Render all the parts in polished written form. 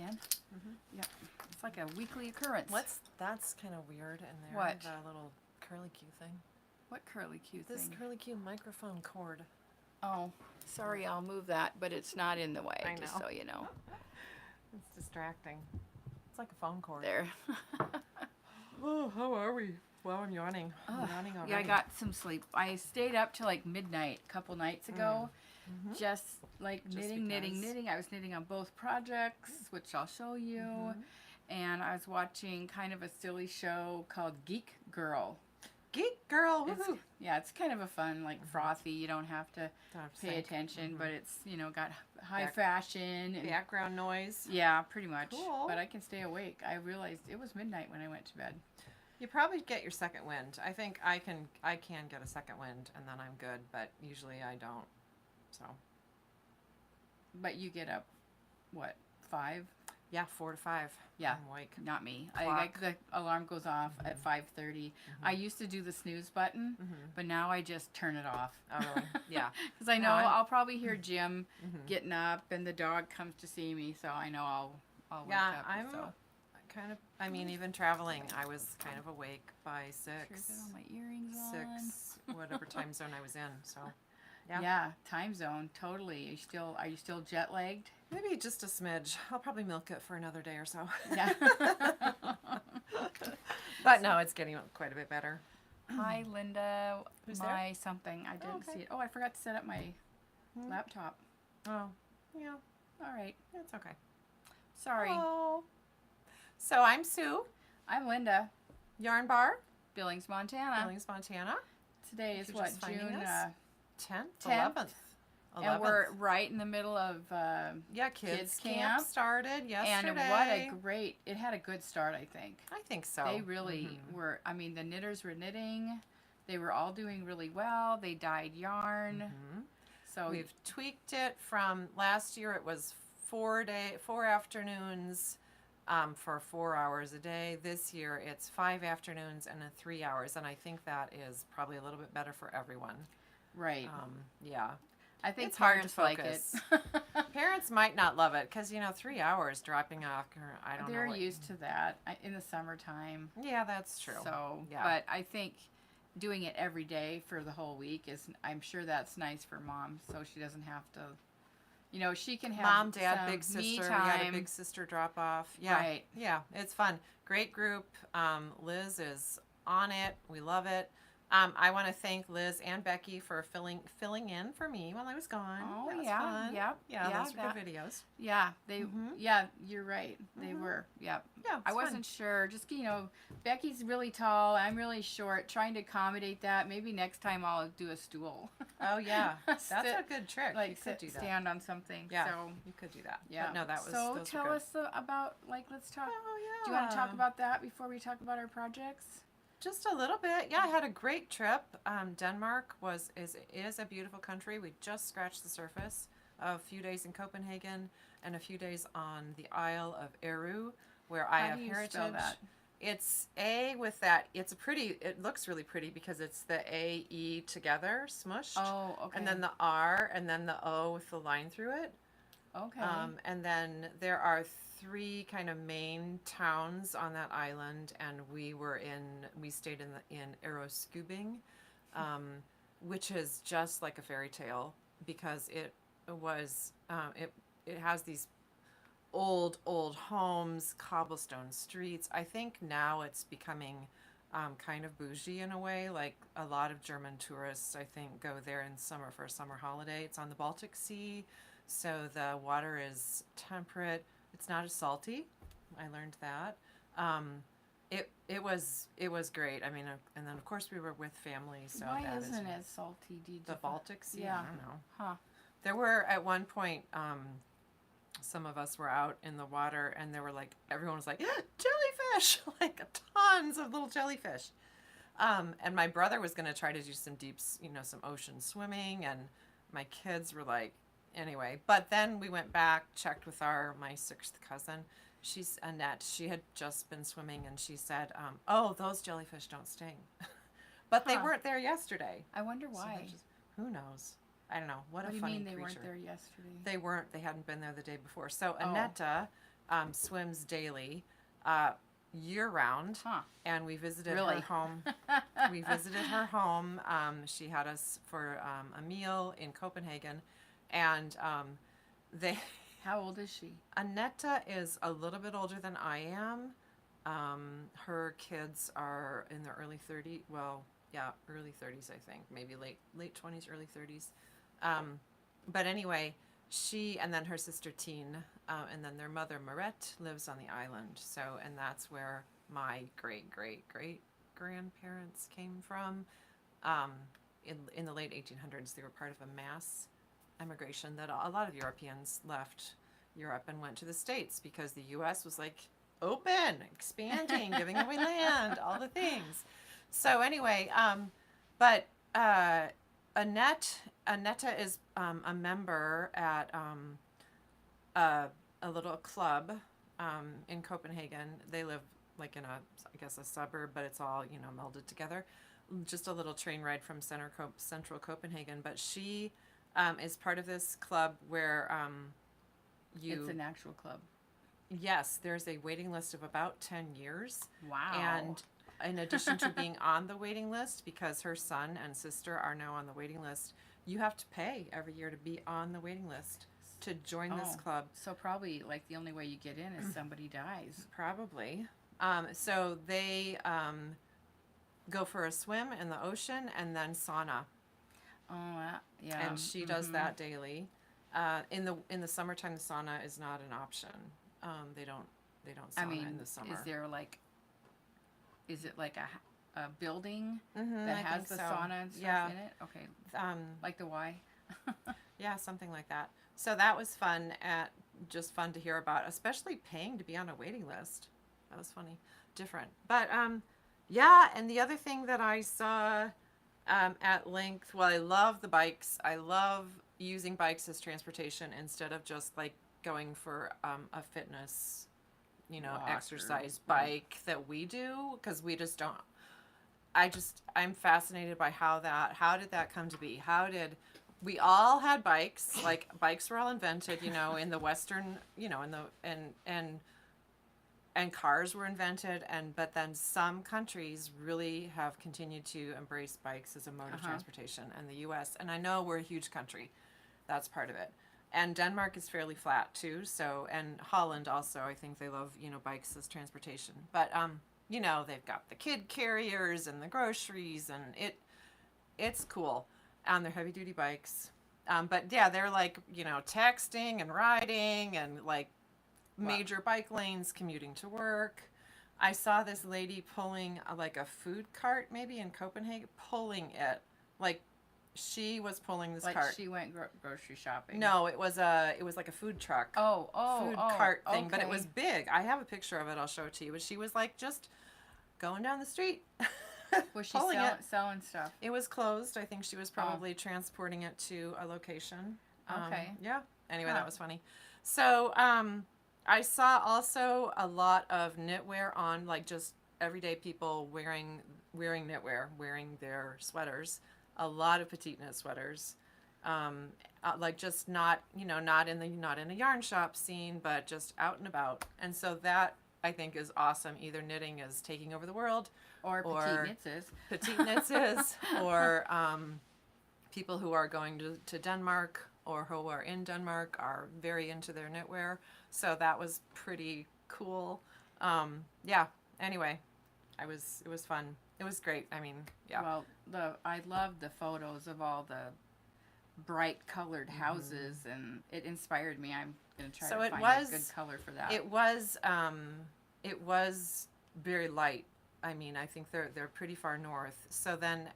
can. Yep. It's like a weekly occurrence. That's kind of weird in there. What? The little curly Q thing. What curly Q This thing? curly Q microphone cord. Oh, sorry, I'll move that, but it's not in the way, I just know. so you know. It's distracting. It's like a phone cord. There. Oh, how are we? Well, I'm yawning. I'm yawning already. Yeah, I got some sleep. I stayed up till like midnight a couple nights ago. Just like knitting. I was knitting on both projects, which I'll show you. And I was watching kind of a silly show called Geek Girl. Geek Girl, It's, woohoo! yeah, it's kind of a fun, like frothy. You don't have to pay attention, but it's, got high fashion. And, Background noise. yeah, pretty much. Cool. But I can stay awake. I realized it was midnight when I went to bed. You probably get your second wind. I think I can get a second wind and then I'm good, but usually I don't. So. But you get up, what, 5? Yeah, 4 to 5. Yeah. I'm awake. Not me. Clock. The alarm goes off at 5:30. I used to do the snooze button, but now I just turn it off. Oh, really? Yeah. Because I know No, I'll probably hear Jim getting up and the dog comes to see me, so I know I'll wake Yeah, up. I'm so. kind of, I mean, even traveling, I was kind of awake by 6. Sure, get all my earrings on. 6, whatever time zone I was in, so. Yeah, time zone, totally. Are you still jet lagged? Maybe just a smidge. I'll probably milk it for another day or so. Yeah. But no, it's getting quite a bit better. Hi, Linda. Who's my there? something. I didn't okay. see it. Oh, I forgot to set up my laptop. Oh, yeah, All right. it's okay. Sorry. Hello. So I'm Sue, I'm Linda. Yarn Bar, Billings, Montana. Billings, Montana. Today is You're what, just finding June us? 10th, 10th? 11th. And we're right in the middle of yeah, kids camp camp started yesterday. and what a great, it had a good start, I think. I think so. They really were, I mean, the knitters were knitting. They were all doing really well. They dyed yarn. So We've tweaked it from last year. It was 4 afternoons for 4 hours a day. This year it's 5 afternoons and 3 hours, and I think that is probably a little bit better for everyone. right. Yeah. I think It's hard to parents like it. focus. Parents might not love it because 3 hours dropping off. I don't know. They're used to that in the summertime. Yeah, that's true. So, yeah. but I think doing it every day for the whole week I'm sure that's nice for mom, so she doesn't have to, she can have Mom, Dad, some big sister. me We time. had a big sister drop off. Yeah, Right. Yeah, it's fun. Great group. Liz is on it. We love it. I want to thank Liz and Becky for filling in for me while I was gone. Oh, that was yeah, fun. yep, Yeah, yeah, those were good videos. Yeah, yeah, you're right. They were. Yep. Yeah, I wasn't sure. Just, Becky's really tall. I'm really short. Trying to accommodate that. Maybe next time I'll do a stool. Oh yeah, that's Sit- a good trick. Like you could do that. stand on something. Yeah, So, you could do that. yeah. But no, that was. So those were tell good. us about, let's talk. Oh yeah. Do you want to talk about that before we talk about our projects? Just a little bit. Yeah, I had a great trip. Denmark is a beautiful country. We just scratched the surface. A few days in Copenhagen and a few days on the Isle of Ærø, where I have heritage. Spell that? It's A with that. It looks really pretty because it's the A, E together, smushed. Oh, okay. And then the R and then the O with the line through it. Okay. And then there are 3 kind of main towns on that island, and we stayed in Ærøskøbing, which is just like a fairy tale because it has these old homes, cobblestone streets. I think now it's becoming kind of bougie in a way. Like a lot of German tourists, I think, go there in summer for a summer holiday. It's on the Baltic Sea, so the water is temperate. It's not as salty. I learned that. It was great. I mean, and then of course we were with family. So why that isn't is it salty? the Baltic Sea? Yeah. I don't know. Huh. There were at one point, some of us were out in the water, and there were everyone was like jellyfish, like tons of little jellyfish. And my brother was going to try to do some some ocean swimming, and my kids were like. Anyway, but then we went back, checked with my 6th cousin. She's Annette. She had just been swimming, and she said, "Oh, those jellyfish don't sting." But they weren't there yesterday. I wonder So why. who knows? I don't know. What do a you funny mean they creature. weren't there yesterday? They weren't. They hadn't been there the day before. So Annette swims daily, year round, Huh. and we visited Really? her home. We visited her home. She had us for a meal in Copenhagen, and they. How old is she? Annetta is a little bit older than I am. Her kids are in their early 30s. Well, yeah, early 30s, I think. Maybe late 20s, early 30s. But anyway, she and then her sister Tine, and then their mother Marette lives on the island. So, and that's where my great grandparents came from. In the late 1800s, they were part of a mass emigration that a lot of Europeans left Europe and went to the States because the U.S. was like open, expanding, giving away land, all the things. So anyway, but Annetta is a member at a little club in Copenhagen. They live like in I guess a suburb, but it's all melded together. Just a little train ride from central Copenhagen. But she is part of this club where It's an actual club. Yes, there's a waiting list of about 10 years. Wow. And in addition to being on the waiting list, because her son and sister are now on the waiting list, you have to pay every year to be on the waiting list to join this club. So probably like the only way you get in is somebody dies. Probably. So they go for a swim in the ocean and then sauna. Oh, yeah. And she does that daily. In the summertime, the sauna is not an option. They don't sauna in the summer. Is it like a building I that has think the so. sauna and stuff Yeah. in it? Okay. Like the Y? Yeah, something like that. So that was fun. Just fun to hear about, especially paying to be on a waiting list. That was funny, different. But yeah, and the other thing that I saw at length, well, I love the bikes. I love using bikes as transportation instead of just like going for a fitness, Walk exercise or- bike that we do, because we just don't. I'm fascinated by how did that come to be? We all had bikes, like bikes were all invented, in the Western, and cars were invented, but then some countries really have continued to embrace bikes as a mode of transportation, and the U.S. And I know we're a huge country, that's part of it. And Denmark is fairly flat too. So, and Holland also, I think they love bikes as transportation. But they've got the kid carriers and the groceries, and it's cool. They're heavy duty bikes. But yeah, they're like texting and riding and like major bike lanes commuting to work. I saw this lady pulling like a food cart maybe in Copenhagen, pulling it like she was pulling this like cart. she went grocery shopping. No, it was like a food truck. Food cart thing, but it was big. I have a picture of it. I'll show it to you. But she was like just going down the street. Was she pulling it. selling stuff? It was closed. I think she was probably transporting it to a location. Okay. Yeah. Anyway, that was funny. So I saw also a lot of knitwear on, like just everyday people wearing knitwear, wearing their sweaters. A lot of petite knit sweaters, like just not in a yarn shop scene, but just out and about. And so that I think is awesome. Either knitting is taking over the world, or petite knits is, or people who are going to Denmark or who are in Denmark are very into their knitwear. So that was pretty cool. Yeah. Anyway, it was fun. It was great. I mean, yeah. Well, I loved the photos of all the bright colored houses, and it inspired me. I'm gonna try to find a good color for that. It was very light. I mean, I think they're pretty far north. So then,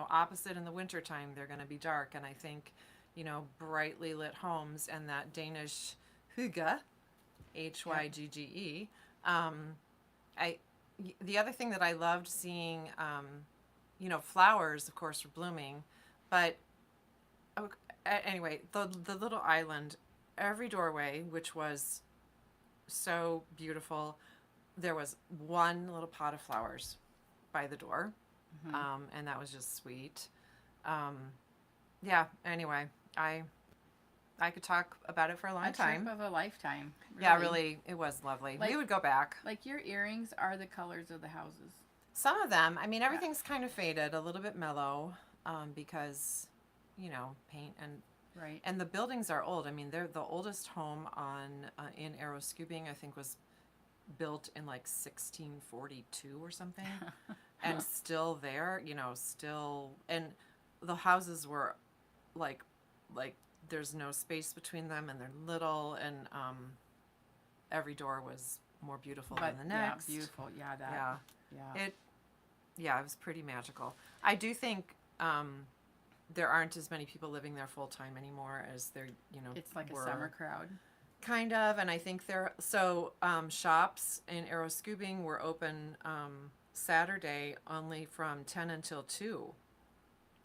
opposite in the wintertime, they're going to be dark. And I think, brightly lit homes and that Danish hygge, Hygge. The other thing that I loved seeing, flowers, of course, were blooming, but anyway, the little island, every doorway, which was so beautiful, there was one little pot of flowers by the door, and that was just sweet. Yeah. Anyway, I could talk about it for a long A time. trip of a lifetime. Yeah, really, it was lovely. Like- we would go back. Like your earrings are the colors of the houses. Some of them, I mean, everything's kind of faded, a little bit mellow, because, paint Right. and the buildings are old. I mean, they're the oldest home in Aeroscubing, I think, was built in like 1642 or something, and still there, and the houses were like there's no space between them, and they're little, and every door was more beautiful than the next. Yeah, beautiful. Yeah, that. Yeah. Yeah. It was pretty magical. I do think there aren't as many people living there full time anymore as there, It's like were. a summer crowd. Kind of, and I think shops in Aeroscubing were open Saturday only from 10 until 2.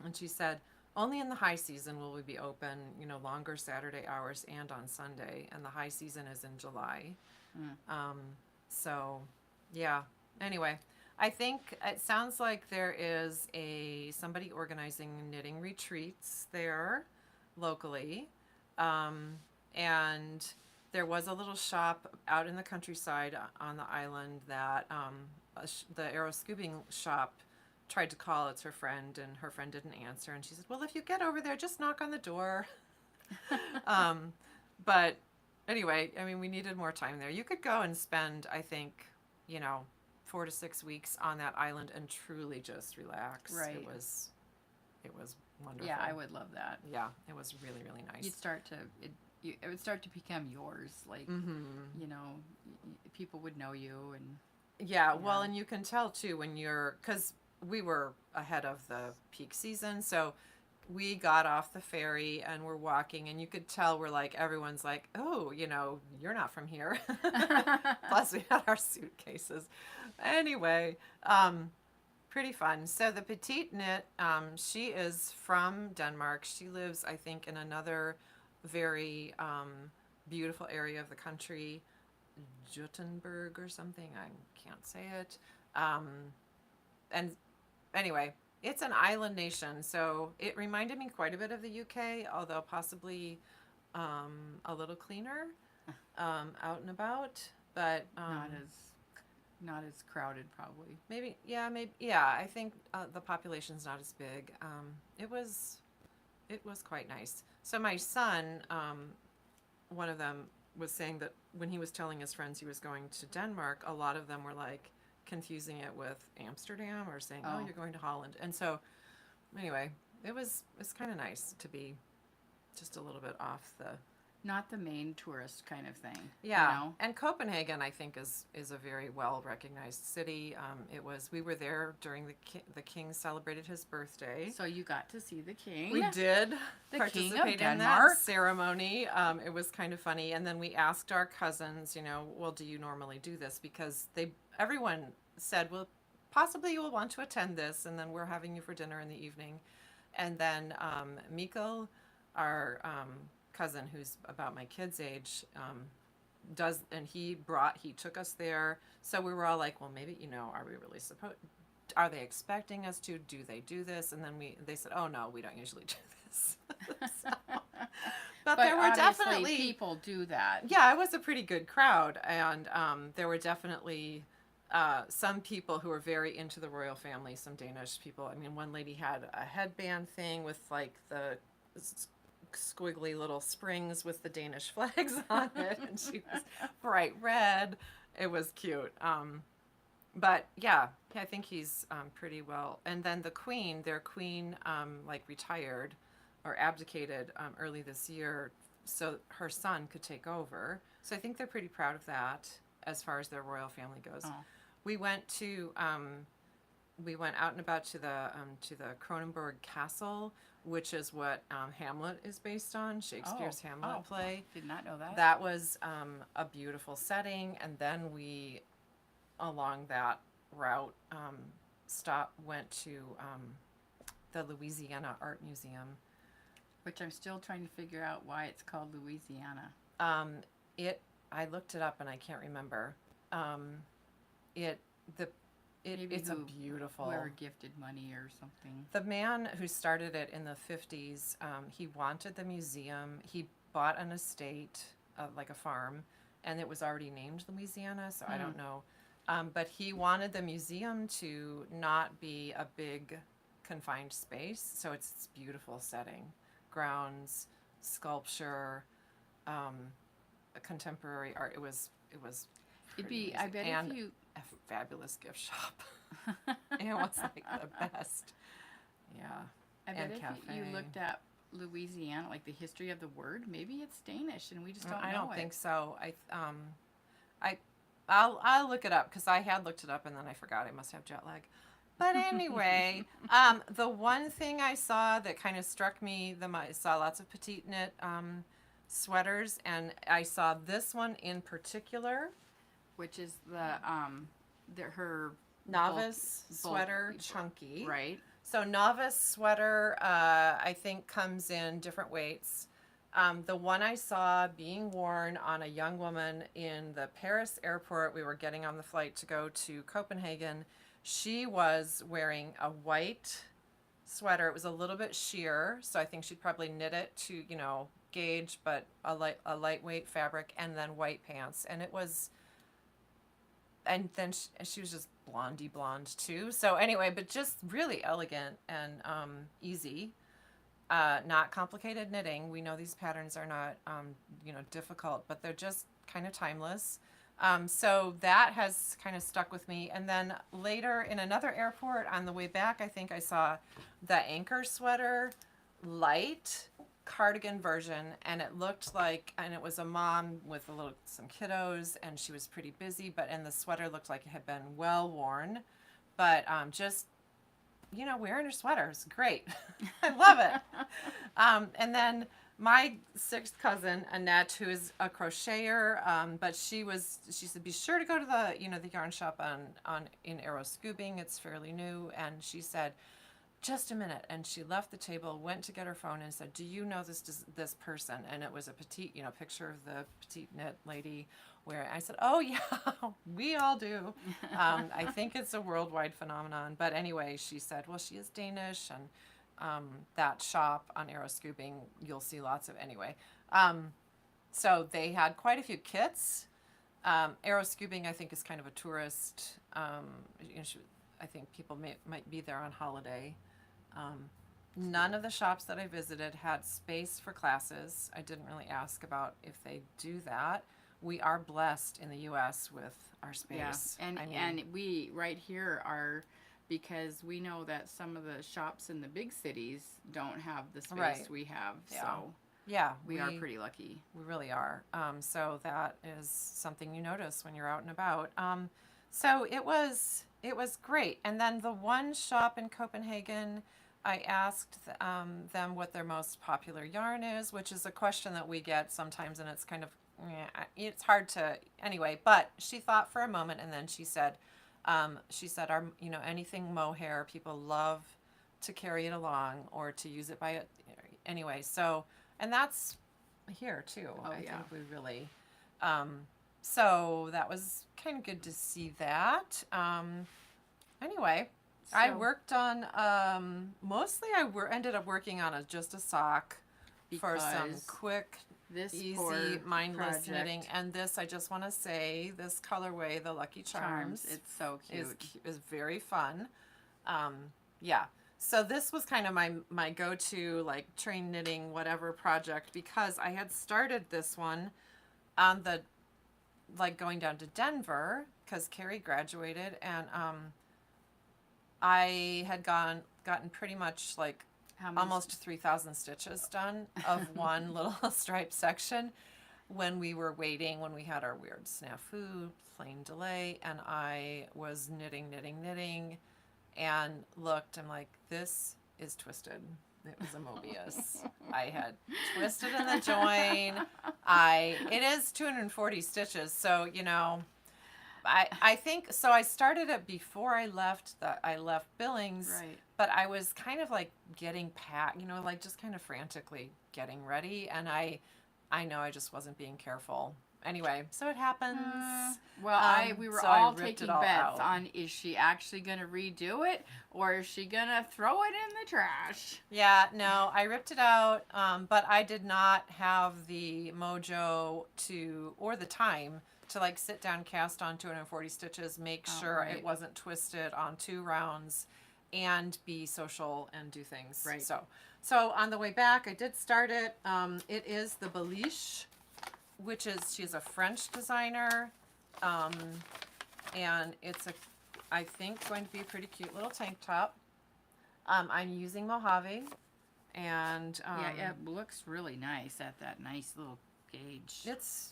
And she said, only in the high season will we be open, longer Saturday hours and on Sunday, and the high season is in July. So, yeah. Anyway, I think it sounds like there is somebody organizing knitting retreats there locally. And there was a little shop out in the countryside on the island that the Aeroscubing shop tried to call. It's her friend, and her friend didn't answer. And she said, well, if you get over there, just knock on the door. But anyway, I mean, we needed more time there. You could go and spend, I think, 4 to 6 weeks on that island and truly just relax. Right. It was wonderful. Yeah, I would love that. Yeah, it was really, really nice. It would start to become yours. Like, people would know you, and Yeah, well, and you can tell too because we were ahead of the peak season, so we got off the ferry and we're walking, and you could tell everyone's like, oh, you're not from here. Plus, we had our suitcases. Anyway, pretty fun. So the Petite Knit, she is from Denmark. She lives, I think, in another very beautiful area of the country, Juttenberg or something. I can't say it. And anyway, it's an island nation, so it reminded me quite a bit of the UK, although possibly a little cleaner out and about, but not as crowded, probably. maybe. I think the population's not as big. It was quite nice. So my son, one of them was saying that when he was telling his friends he was going to Denmark, a lot of them were confusing it with Amsterdam or saying, oh, you're going to Holland. And so anyway, it's kind of nice to be just a little bit off the... Not the main tourist kind of thing. Yeah, and Copenhagen, I think, is a very well recognized city. We were there during the king celebrated his birthday. So you got to see the king. We did The participate king of in Denmark. that ceremony. It was kind of funny, and then we asked our cousins, well, do you normally do this? Because everyone said, well, possibly you will want to attend this, and then we're having you for dinner in the evening. And then Mikkel, our cousin, who's about my kid's age, he took us there. So we were all like, well, maybe, are we really are they expecting us to? Do they do this? And then they said, oh no, we don't usually do this. But there were definitely people do that. Yeah, it was a pretty good crowd, and there were definitely some people who were very into the royal family, some Danish people. I mean, one lady had a headband thing with the squiggly little springs with the Danish flags on it, and she was bright red. It was cute. But yeah, I think he's pretty well. And then their queen, retired or abdicated early this year, so her son could take over. So I think they're pretty proud of that as far as their royal family goes. Oh. We went out and about to the Kronenberg Castle, which is what Hamlet is based on, Shakespeare's Hamlet play. Did not know that. That was a beautiful setting, and then we, along that route, went to the Louisiana Art Museum. Which I'm still trying to figure out why it's called Louisiana. I looked it up and I can't remember. It's a beautiful... Whoever gifted money or something. The man who started it in the 50s, he wanted the museum. He bought an estate, like a farm, and it was already named Louisiana, so I don't know. But he wanted the museum to not be a big confined space, so it's this beautiful setting, grounds, sculpture, a contemporary art. It'd be, pretty I amazing. bet And if you, a fabulous gift shop. It was like the best. Yeah. I bet and if cafe. you looked at Louisiana, like the history of the word, maybe it's Danish and we just don't know I don't it. think so. I'll look it up because I had looked it up and then I forgot. I must have jet lag. But anyway, the one thing I saw that kind of struck me, I saw lots of petite knit sweaters, and I saw this one in particular, Which is her novice bulk- sweater, chunky. right. So novice sweater, I think comes in different weights. The one I saw being worn on a young woman in the Paris airport, we were getting on the flight to go to Copenhagen. She was wearing a white sweater. It was a little bit sheer, so I think she'd probably knit it to, gauge, but a lightweight fabric, and then white pants. And it was, and then she was just blondie blonde too. So anyway, but just really elegant and easy. Not complicated knitting. We know these patterns are not, difficult, but they're just kind of timeless. So that has kind of stuck with me. And then later in another airport on the way back, I think I saw the Anchor sweater, light cardigan version, and it looked like, and it was a mom with some kiddos, and she was pretty busy, and the sweater looked like it had been well worn, but just wearing her sweater is great. I love it. And then my sixth cousin, Annette, who is a crocheter, but she said, be sure to go to the yarn shop in Aeroscoobing. It's fairly new. And she said, just a minute. And she left the table, went to get her phone and said, do you know this person? And it was a petite, picture of the petite knit lady where I said, oh yeah, we all do. I think it's a worldwide phenomenon. But anyway, she said, well, she is Danish, and that shop on Aeroscoobing, you'll see lots of anyway. So they had quite a few kits. Aeroscoobing, I think, is kind of a tourist. I think people might be there on holiday. None of the shops that I visited had space for classes. I didn't really ask about if they do that. We are blessed in the U.S. with our space. Yeah, and we right here are, because we know that some of the shops in the big cities don't have the space we have. Yeah. So yeah, we are pretty lucky. We really are. So that is something you notice when you're out and about. So it was great. And then the one shop in Copenhagen, I asked them what their most popular yarn is, which is a question that we get sometimes, and it's kind of, it's hard to, anyway, but she thought for a moment, and then she said, our, anything mohair, people love to carry it along or to use it by it. Anyway, so, and that's here too. I think we really, so that was kind of good to see that. Anyway, so I worked on, mostly ended up working on just a sock for some quick, easy, mindless knitting. And this, I just want to say, this colorway, the Lucky Charms, it's so cute. Is very fun. Yeah. So this was kind of my go-to, like, train knitting, whatever project, because I had started this one on the, like, going down to Denver, because Carrie graduated, and I had gotten pretty much, like, almost 3,000 stitches done of one little stripe section when we were waiting, when we had our weird snafu, plane delay, and I was knitting, and looked, I'm like, this is twisted. It was a Mobius. I had twisted in the join. It is 240 stitches, so, I think, so I started it before I left Billings, right. But I was kind of like getting packed, like just kind of frantically getting ready, and I know I just wasn't being careful, anyway, so it happens. We were so I all ripped it taking all bets out. on, is she actually going to redo it or is she going to throw it in the trash? Yeah, no, I ripped it out, but I did not have the mojo or the time to like sit down, cast on 240 stitches, make Oh, sure right. it wasn't twisted on 2 rounds, and be social and do things. Right. So on the way back, I did start it. It is the Beliche, which is, she's a French designer, and it's I think, going to be a pretty cute little tank top. I'm using Mojave, and Yeah, it looks really nice at that nice little gauge.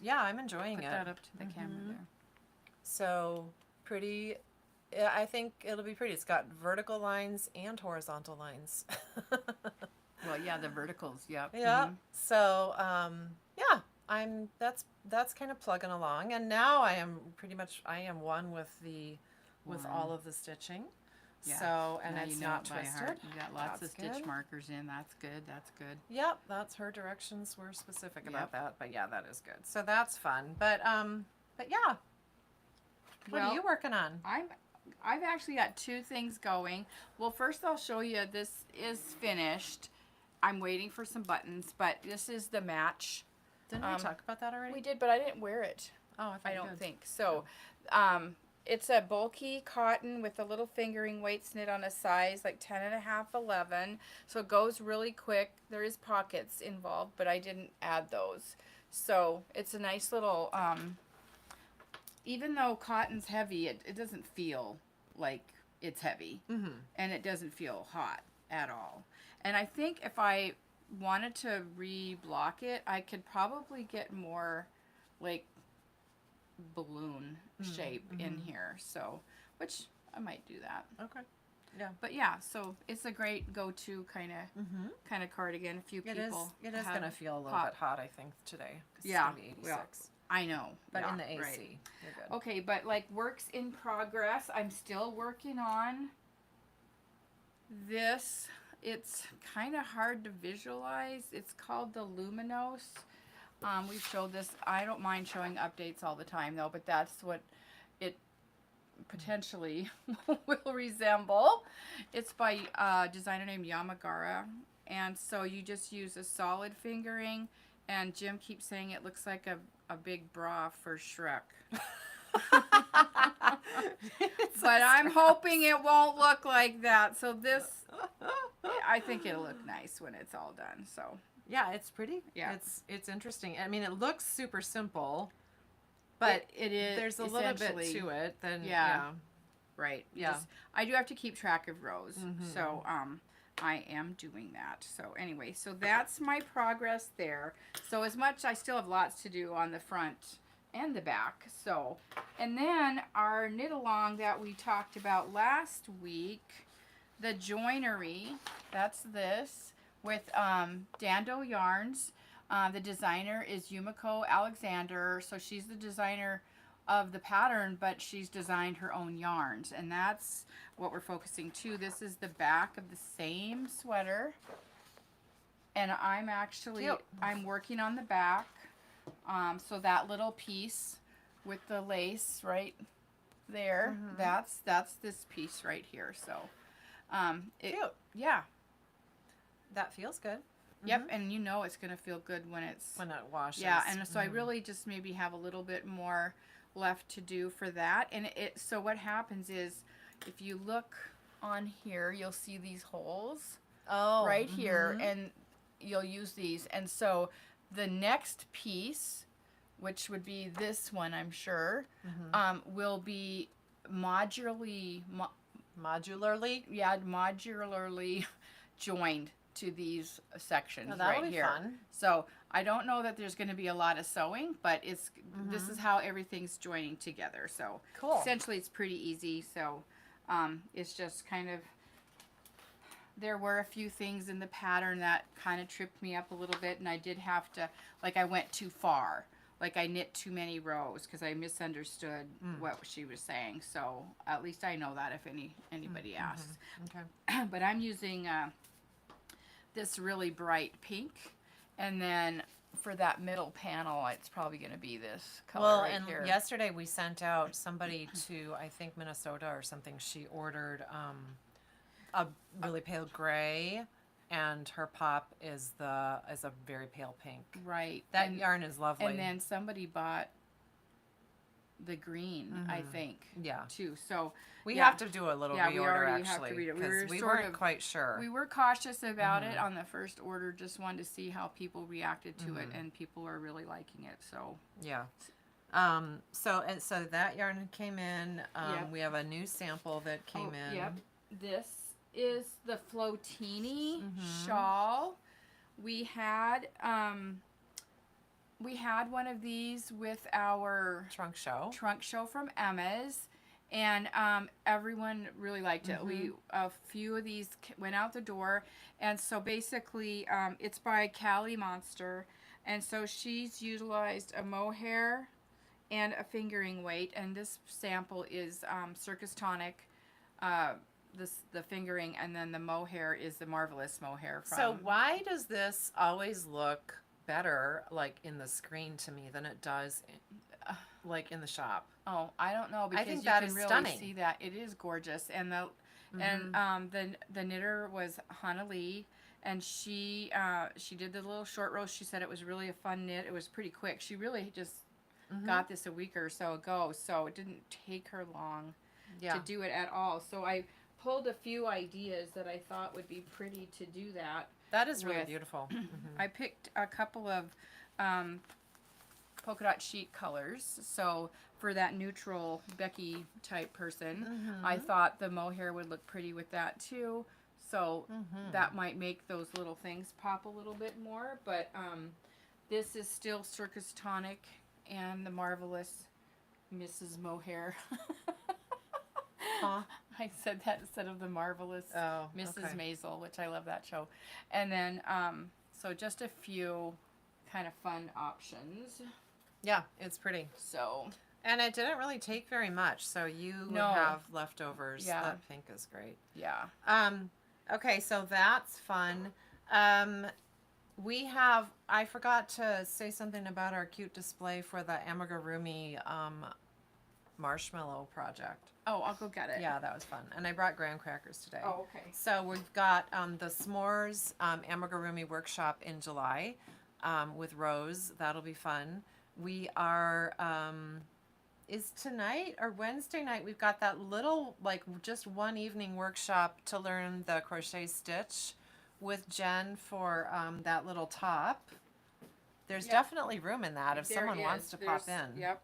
I'm enjoying Put it. that up to the camera there. So pretty. Yeah, I think it'll be pretty. It's got vertical lines and horizontal lines. Well, yeah, the verticals, yep. Yeah. So yeah, that's kind of plugging along, and now I am one with all of the stitching. Yeah. So, and Now it's you know not it by twisted. heart. You got lots That's of stitch good. markers in. That's good. That's good. Yep, that's her directions were specific about Yep. that. But yeah, that is good. So that's fun. But yeah. What Well, are you working on? I've actually got 2 things going. Well, first I'll show you, this is finished. I'm waiting for some buttons, but this is the match. Didn't we talk about that already? We did, but I didn't wear it. Oh, I don't think. So, it's a bulky cotton with a little fingering weights knit on a size like 10.5, 11. So it goes really quick. There is pockets involved, but I didn't add those. So it's a nice little, even though cotton's heavy, it doesn't feel like it's heavy. Mm-hmm. And it doesn't feel hot at all. And I think if I wanted to reblock it, I could probably get more like balloon shape in here, so which I might do that. Okay. Yeah. But yeah, so it's a great go-to kind of cardigan. A few It is. people It is have going to feel a little pop- bit hot, I think, today. 'Cause Yeah, It's going to be well, 86. I know, But yeah, in the AC, right. you're good. Okay, but like works in progress. I'm still working on this. It's kind of hard to visualize. It's called the Luminos. We've showed this. I don't mind showing updates all the time though, but that's what it potentially will resemble. It's by a designer named Yamagara. And so you just use a solid fingering, and Jim keeps saying it looks like a big bra for Shrek. But I'm hoping it won't look like that. So this, I think it'll look nice when it's all done. So Yeah, it's pretty. Yeah. It's interesting. I mean, it looks super simple, but it is. there's a little bit essentially- to it. Then Yeah. Right. Yeah. Just, I do have to keep track of rows. Mhm. So I am doing that. So anyway, so that's my progress there. So as much, I still have lots to do on the front and the back. So, and then our knit along that we talked about last week, the joinery, that's this with Dando Yarns. The designer is Yumiko Alexander. So she's the designer of the pattern, but she's designed her own yarns, and that's what we're focusing to. This is the back of the same sweater, and I'm working on the back. So that little piece with the lace right there, that's this piece right here. So Cute. yeah, That feels good. yep, and you know it's gonna feel good when it's When it washes. yeah, and so I really just maybe have a little bit more left to do for that. And so what happens is, if you look on here, you'll see these holes right here, and you'll use these. And so the next piece, which would be this one, I'm sure, will be modularly joined to these sections that'll right be here. fun. So I don't know that there's going to be a lot of sewing, but this is how everything's joining together. So Cool. essentially it's pretty easy. So it's just kind of, there were a few things in the pattern that kind of tripped me up a little bit, and I did have to, like, I went too far. Like I knit too many rows because I misunderstood what she was saying. So at least I know that if anybody asks. Okay. But I'm using this really bright pink, and then for that middle panel, it's probably going to be this color Well, right and here. yesterday we sent out somebody to, I think, Minnesota or something. She ordered a really pale gray, and her pop is a very pale pink. Right. That yarn is lovely. And then somebody bought the green, I think. Yeah. Too. So We yeah. have to do a little Yeah, we reorder already have to actually read it. We because were we sort weren't of- quite sure. we were cautious about it on the first order, just wanted to see how people reacted to it, and people are really liking it. So Yeah. So that yarn came in. Yep. We have a new sample that came in. Yep. This is the Flotini shawl. We had one of these with our Trunk show from Emma's, and everyone really liked it. A few of these went out the door, and so basically it's by Callie Monster, and so she's utilized a mohair and a fingering weight, and this sample is Circus Tonic, the fingering, and then the mohair is the Marvelous mohair from. So why does this always look better like in the screen to me than it does like in the shop? Oh, I don't know, because think you that can is really stunning. see that it is gorgeous, and the knitter was Hannah Lee, and she did the little short row. She said it was really a fun knit. It was pretty quick. She really just got this a week or so ago, so it didn't take her long to do it at all. So I pulled a few ideas that I thought would be pretty to do that. That is really with- beautiful. I picked a couple of polka dot sheet colors. So for that neutral Becky type person, I thought the mohair would look pretty with that too. So that might make those little things pop a little bit more. But this is still Circus Tonic and the Marvelous Mrs. Mohair. Huh? I said that instead of the Marvelous Oh, Mrs. okay. Maisel, which I love that show. And then, so just a few kind of fun options. Yeah, it's pretty. So, And it didn't really take very much, so you would No. have leftovers. Yeah. That pink is great. yeah. Okay, so that's fun. I forgot to say something about our cute display for the amigurumi marshmallow project. Oh, I'll go get it. Yeah, that was fun. And I brought graham crackers today. Oh, okay. So we've got the s'mores amigurumi workshop in July with Rose. That'll be fun. We are, is tonight or Wednesday night, we've got that little, like, just one evening workshop to learn the crochet stitch with Jen for that little top. There's Yep. definitely room in that if There someone is. wants to pop There's- in. Yep.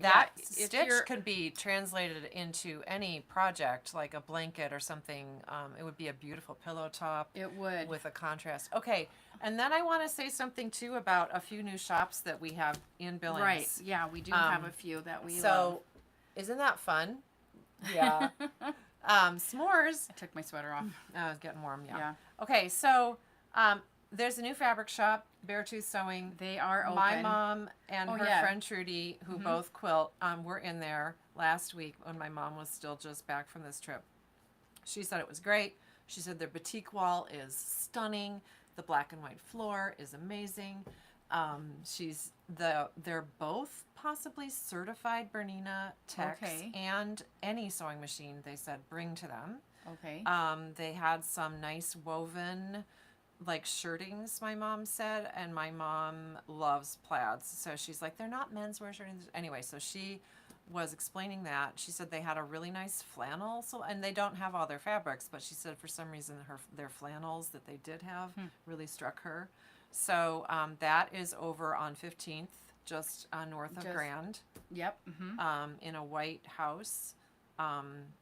That if stitch you're- could be translated into any project, like a blanket or something. It would be a beautiful pillow top It would. with a contrast. Okay, and then I want to say something too about a few new shops that we have in Billings. Right. Yeah, we do have a few that we So, isn't that fun? Yeah. S'mores. I took my sweater off. Oh, it's getting warm. Yeah. Yeah. Okay, so there's a new fabric shop, Beartooth Sewing. They are open. My mom and Oh, her yeah. friend Trudy, who both quilt, were in there last week when my mom was still just back from this trip. She said it was great. She said their batik wall is stunning. The black and white floor is amazing. They're both possibly certified Bernina techs Okay. and any sewing machine they said bring to them. Okay. They had some nice woven like shirtings, my mom said, and my mom loves plaids. So she's like, they're not menswear shirtings. Anyway, so she was explaining that. She said they had a really nice flannel, so and they don't have all their fabrics, but she said for some reason their flannels that they did have really struck her. So that is over on 15th, just north of Just- Grand, Yep. Mm-hmm. in a white house.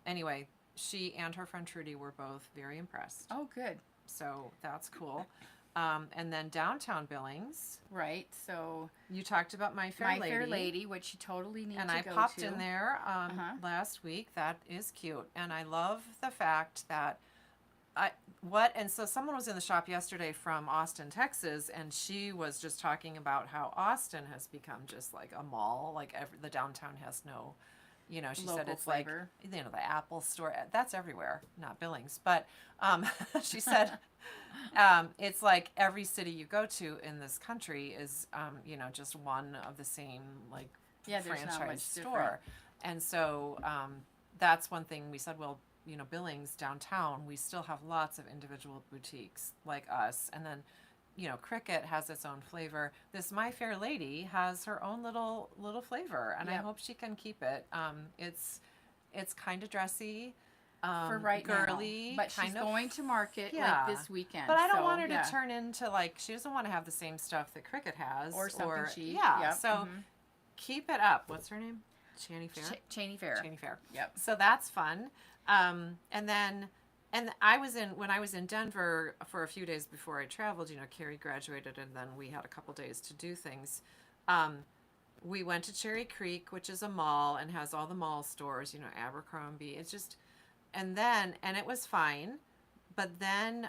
Anyway, she and her friend Trudy were both very impressed. Oh, good. So that's cool. And then downtown Billings, Right. So you talked about My Fair My Lady. Fair Lady, which you totally need And to I go popped to. in there last week. That is cute. And I love the fact that so someone was in the shop yesterday from Austin, Texas, and she was just talking about how Austin has become just like a mall. Like the downtown has no you know, she said Local it's flavor. like, you know, the Apple store. That's everywhere, not Billings. But she said it's like every city you go to in this country is, you know, just one of the same like Yeah, there's not franchise much store. different. And so that's one thing we said, well, you know, Billings downtown, we still have lots of individual boutiques like us. And then, you know, Cricket has its own flavor. This My Fair Lady has her own little flavor, and I Yep. hope she can keep it. It's kind of dressy, For right girly, now. But she's kind of, going to market yeah. like this weekend. But I don't so, want her to yeah. turn into like, she doesn't want to have the same stuff that Cricket has Or something cheap. Yeah, Yep. so keep it up. What's her name? Chaney Fair. Cheney Fair. Chaney Fair. Yep. So that's fun. And then, and I was when I was in Denver for a few days before I traveled, you know, Carrie graduated and then we had a couple days to do things. We went to Cherry Creek, which is a mall and has all the mall stores, you know, Abercrombie. It's just, and it was fine. But then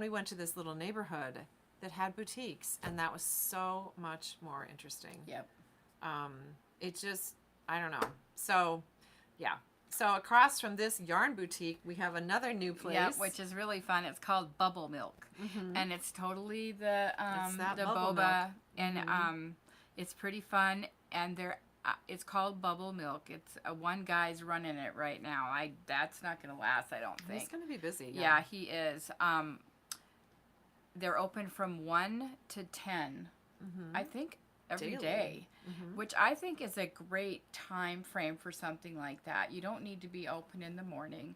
we went to this little neighborhood that had boutiques, and that was so much more interesting. Yep. It just, I don't know. So, yeah. So across from this yarn boutique, we have another new place. Yeah, which is really fun. It's called Bubble Milk, and it's totally the that the bubble boba, milk. and it's pretty fun. And it's called Bubble Milk. It's one guy's running it right now. That's not gonna last, I don't think. He's gonna be busy. Yeah, he is. They're open from 1 to 10. I think every Daily. day, which I think is a great time frame for something like that. You don't need to be open in the morning,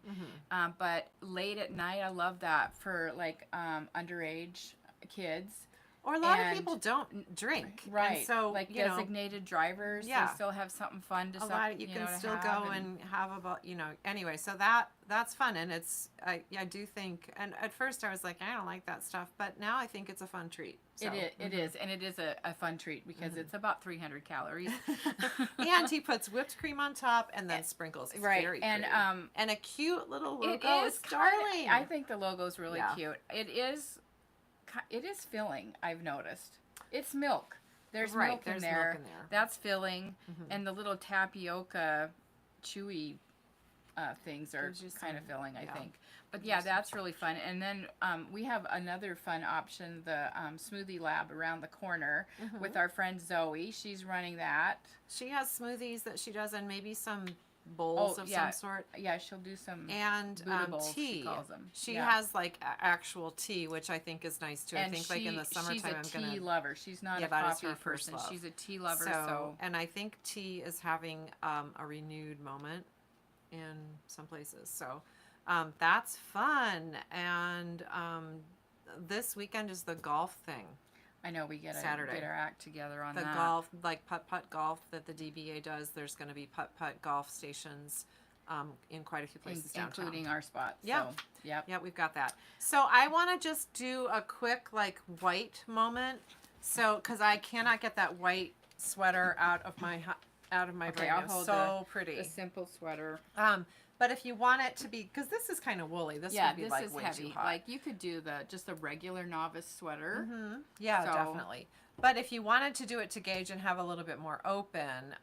but late at night, I love that for like underage kids. Or a lot of And- people don't drink, Right. And so like you know, designated drivers, Yeah. they still have something fun to a lot you can still go and have about, you know, anyway. So that's fun, and it's I do think. And at first I was like, I don't like that stuff, but now I think it's a fun treat. So. It is, and it is a fun treat because it's about 300 calories. And he puts whipped cream on top and then sprinkles. It's Right, very and pretty. And a cute little logo. It is It's darling. I think the logo's really Yeah. cute. It is filling. I've noticed. It's milk. There's Right, milk in there's there. milk in there. That's filling, and the little tapioca, chewy things are Gives you kind of some- filling, I yeah. think. But yeah, that's really fun. And then we have another fun option, the Smoothie Lab around the corner with our friend Zoe. She's running that. She has smoothies that she does, and maybe some bowls of yeah. some sort. Yeah, she'll do some And Buddha bowls, tea. she calls them. She Yeah. has like actual tea, which I think is nice too. I And think like in the summertime, she's a I'm tea gonna. lover. She's not Yeah, a that is coffee her first person. love. She's a tea lover. So And I think tea is having a renewed moment in some places. So that's fun. And this weekend is the golf thing. I know we get Saturday. get our act together on The that. golf, like putt-putt golf that the DBA does. There's going to be putt-putt golf stations in quite a few places downtown. Including our spots. Yeah. So, yep. Yeah, we've got that. So I want to just do a quick like white moment. So because I cannot get that white sweater out of my Okay, brain. I'll It's hold so pretty. A simple sweater. But if you want it to be, because this is kind of woolly, this Yeah, would be this like is way heavy. too hot. Like you could do just a regular novice sweater. Yeah, So- definitely. But if you wanted to do it to gauge and have a little bit more open,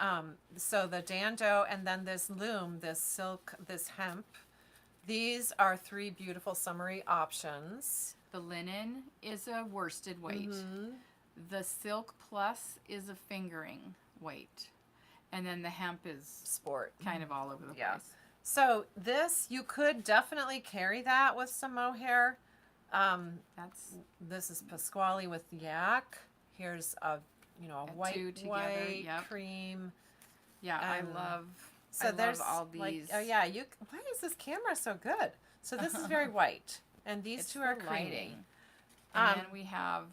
so the dando and then this loom, this silk, this hemp, these are 3 beautiful summery options. The linen is a worsted weight. Mm-hmm. The silk plus is a fingering weight. And then the hemp is Sport. kind of all over the Yeah. place. So this, you could definitely carry that with some mohair. That's This is Pasquale with yak. Here's a white, two together, white yep. cream. yeah, I Um, love So I there's love all like, these. oh yeah, why is this camera so good? So this is very white, and these It's two are the creamy. lighting. And Um, then we have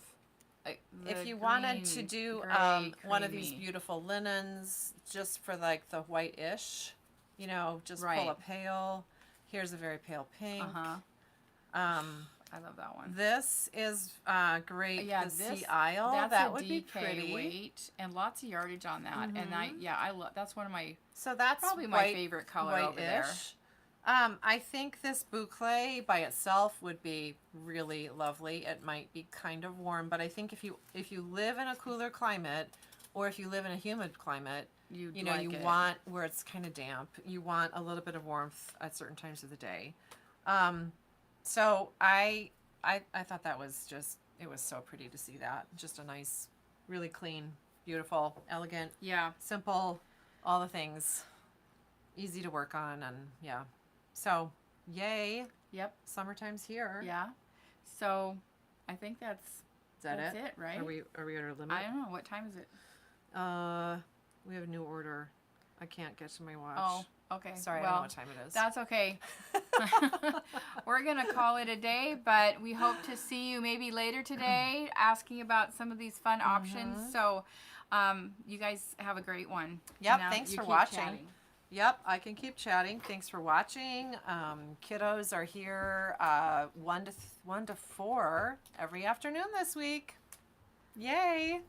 If the you wanted green, to do gray, one of these creamy. beautiful linens, just for like the white-ish, just pull a Right. pale. Here's a very pale pink. I love that one. This is great. Yeah, the this Sea Isle. That's That a would be DK pretty. weight and lots of yardage on that. And I love that's one of my So that's probably my white, favorite color over there. white-ish. I think this boucle by itself would be really lovely. It might be kind of warm, but I think if you live in a cooler climate, or if you live in a humid climate, you You know, like you it. want where it's kind of damp. You want a little bit of warmth at certain times of the day. So I thought that was just, it was so pretty to see that. Just a nice, really clean, beautiful, elegant, Yeah. simple, all the things, easy to work on, and yeah. So yay, Yep. summertime's here. Yeah. So I think that's Is that that's it? it, right? Are we at our limit? I don't know. What time is it? We have a new order. I can't get to my watch. Oh, okay. Sorry, I well, don't know what time it is. that's okay. We're going to call it a day, but we hope to see you maybe later today asking about some of these fun options. So you guys have a great one. Yep, Now thanks you for keep watching. chatting. Yep, I can keep chatting. Thanks for watching. Kiddos are here 1 to 4 every afternoon this week. Yay!